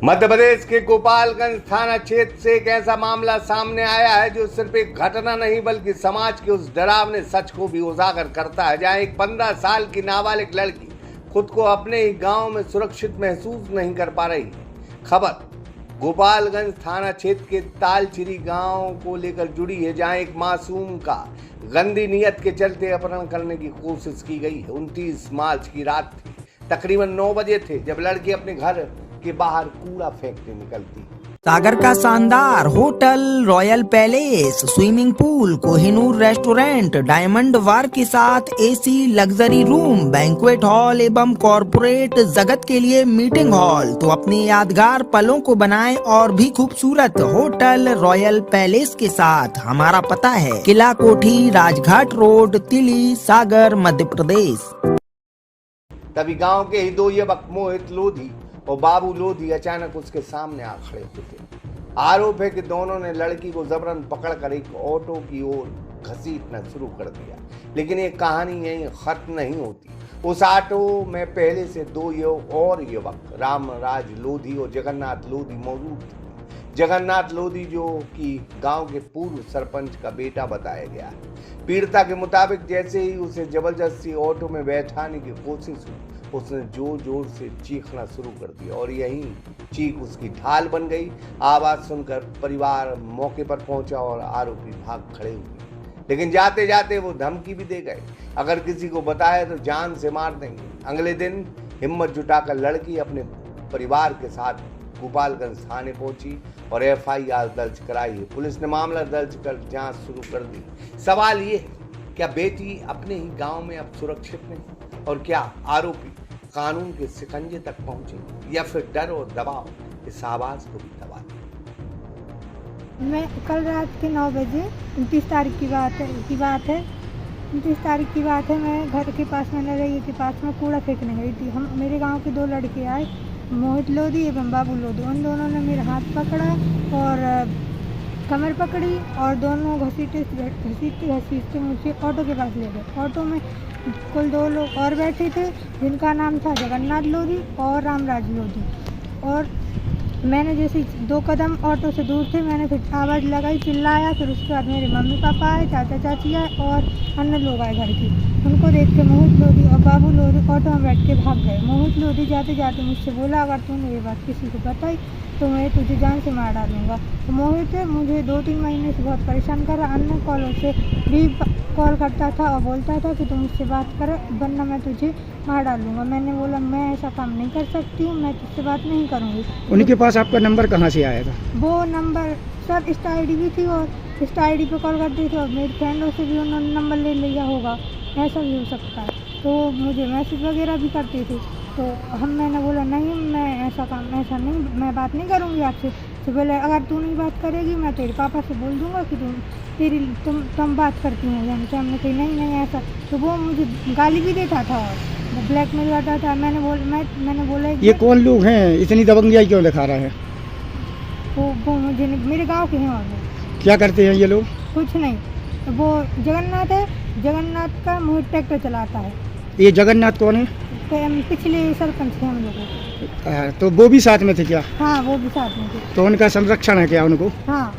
मध्य प्रदेश के गोपालगंज थाना क्षेत्र से एक ऐसा मामला सामने आया है जो सिर्फ एक घटना नहीं बल्कि समाज के उस डरावने सच को भी उजागर करता है, जहां एक 15 साल की नाबालिग लड़की खुद को अपने ही गांव में सुरक्षित महसूस नहीं कर पा रही है। खबर गोपालगंज थाना क्षेत्र के तालचिरी गांव को लेकर जुड़ी है, जहां एक मासूम का गंदी नीयत के चलते अपहरण करने की कोशिश की गई है। 29 मार्च की रात थी, तकरीबन 9 बजे थे जब लड़की अपने घर के बाहर कूड़ा फेंकने निकलती। सागर का शानदार hotel, royal palace, swimming pool, Kohinoor restaurant, diamond bar के साथ AC, luxury room, banquet hall एवं कॉर्पोरेट जगत के लिए मीटिंग हॉल। तो अपने यादगार पलों को बनाएं और भी खूबसूरत। होटल रॉयल पैलेस के साथ हमारा पता है किला कोठी, राजघाट रोड, तिली, सागर, मध्य प्रदेश। तभी गांव के ही दो युवक मोहित लोधी और बाबू लोधी अचानक उसके सामने आ खड़े होते। आरोप है कि दोनों ने लड़की को जबरन पकड़कर एक ऑटो की ओर घसीटना शुरू कर दिया, लेकिन ये कहानी यहीं खत्म नहीं होती। उस ऑटो में पहले से दो और युवक रामराज लोधी और जगन्नाथ लोधी मौजूद थे। जगन्नाथ लोधी जो कि गांव के पूर्व सरपंच का बेटा बताया गया है। पीड़िता के मुताबिक जैसे ही उसे जबरदस्ती ऑटो में बैठाने की कोशिश हुई, उसने जोर जोर से चीखना शुरू कर दिया और यही चीख उसकी ढाल बन गई। आवाज सुनकर परिवार मौके पर पहुंचा और आरोपी भाग खड़े हुए, लेकिन जाते जाते वो धमकी भी दे गए, अगर किसी को बताया तो जान से मार देंगे। अगले दिन हिम्मत जुटाकर लड़की अपने परिवार के साथ गोपालगंज थाने पहुंची और FIR दर्ज कराई है। पुलिस ने मामला दर्ज कर जांच शुरू कर दी। सवाल ये है, क्या बेटी अपने ही गांव में अब सुरक्षित नहीं, और क्या आरोपी कानून के शिकंजे तक पहुंचे, या फिर डर और दबाव इस आवाज को भी दबा दिया। मैं कल रात के 9 बजे 29 तारीख की बात है 29 तारीख की बात है। मैं घर के पास में नरैया के पास में कूड़ा फेंकने गई थी। हम मेरे गांव के दो लड़के आए, मोहित लोधी एवं बाबू लोधी। उन दोनों ने मेरा हाथ पकड़ा और कमर पकड़ी और दोनों घसीटते मुझे ऑटो के पास ले गए। ऑटो में कुल 2 लोग और बैठे थे, जिनका नाम था जगन्नाथ लोधी और रामराज लोधी। और मैंने जैसे 2 कदम ऑटो से दूर थे, मैंने फिर आवाज़ लगाई, चिल्लाया। फिर उसके बाद मेरे मम्मी पापा आए, चाचा चाची आए और अन्य लोग आए घर के। उनको देख के मोहित लोधी और बाबू लोधी ऑटो में बैठ के भाग गए। मोहित लोधी जाते जाते मुझसे बोला, अगर तूने ये बात किसी को बताई तो मैं तुझे जान से मार डालूंगा। तो मोहित मुझे 2-3 महीने से बहुत परेशान कर रहा। अन्य कॉलों से भी कॉल करता था और बोलता था कि तुम मुझसे बात कर, वरना मैं तुझे मार डालूंगा। मैंने बोला मैं ऐसा काम नहीं कर सकती हूँ, मैं तुझसे बात नहीं करूँगी। उनके पास आपका नंबर कहाँ से आया था? वो नंबर सर इंस्टा ID भी थी और इंस्टा ID पे कॉल करती थी और मेरी फ्रेंडों से भी उन्होंने नंबर ले लिया होगा, ऐसा भी हो सकता है। तो मुझे मैसेज वगैरह भी करती थी। तो मैंने बोला नहीं, मैं ऐसा नहीं, मैं बात नहीं करूँगी आपसे। तो बोले अगर तू नहीं बात करेगी मैं तेरे पापा से बोल दूँगा कि तुम बात करती हैं। यानी कि हमने कही नहीं ऐसा। तो वो मुझे गाली भी देता था और वो ब्लैकमेल करता था। मैंने बोला ये कौन लोग हैं, इतनी दबंगियाई क्यों दिखा रहे हैं? वो मुझे मेरे गाँव के हैं। और वो क्या करते हैं ये लोग? कुछ नहीं, वो जगन्नाथ है, जगन्नाथ का मोहित ट्रैक्टर चलाता है। ये जगन्नाथ कौन है? पिछले सरपंच थे हम लोगों। तो वो भी साथ में थे क्या? हाँ, वो भी साथ में थे। तो उनका संरक्षण है क्या उनको? हाँ,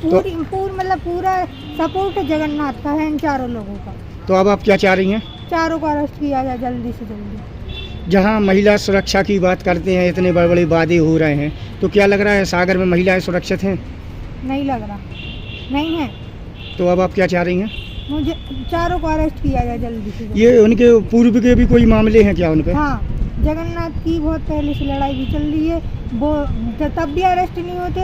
मतलब पूरा सपोर्ट जगन्नाथ का है इन चारों लोगों का। तो अब आप क्या चाह रही हैं? चारों को अरेस्ट किया जाए जल्दी से जल्दी। जहाँ महिला सुरक्षा की बात करते हैं, इतने बड़े बड़े वादे हो रहे हैं, तो क्या लग रहा है सागर में महिलाएं सुरक्षित हैं? नहीं लग रहा, नहीं है। तो अब आप क्या चाह रही हैं? मुझे चारों को अरेस्ट किया जाए जल्दी से जल्दी। ये उनके पूर्व के भी कोई मामले हैं क्या उनके? हाँ, जगन्नाथ की बहुत पहले से लड़ाई भी चल रही है। वो तब भी अरेस्ट नहीं होते,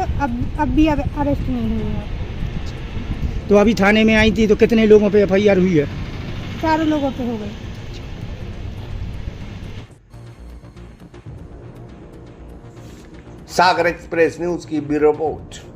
अब भी अरेस्ट नहीं हुए हैं। तो अभी थाने में आई थी तो कितने लोगों पे FIR हुई है? 4 लोगों पे हो गई। सागर एक्सप्रेस न्यूज की ब्यूरो रिपोर्ट।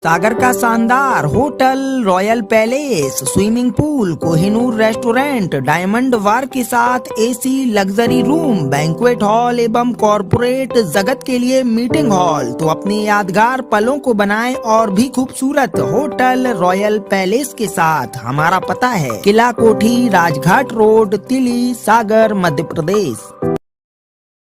सागर का शानदार hotel, royal palace, swimming pool, Kohinoor restaurant, diamond bar के साथ AC, luxury room, banquet hall एवं कॉर्पोरेट जगत के लिए मीटिंग हॉल। तो अपने यादगार पलों को बनाएं और भी खूबसूरत। होटल रॉयल पैलेस के साथ हमारा पता है किला कोठी, राजघाट रोड, तिली, सागर, मध्य प्रदेश।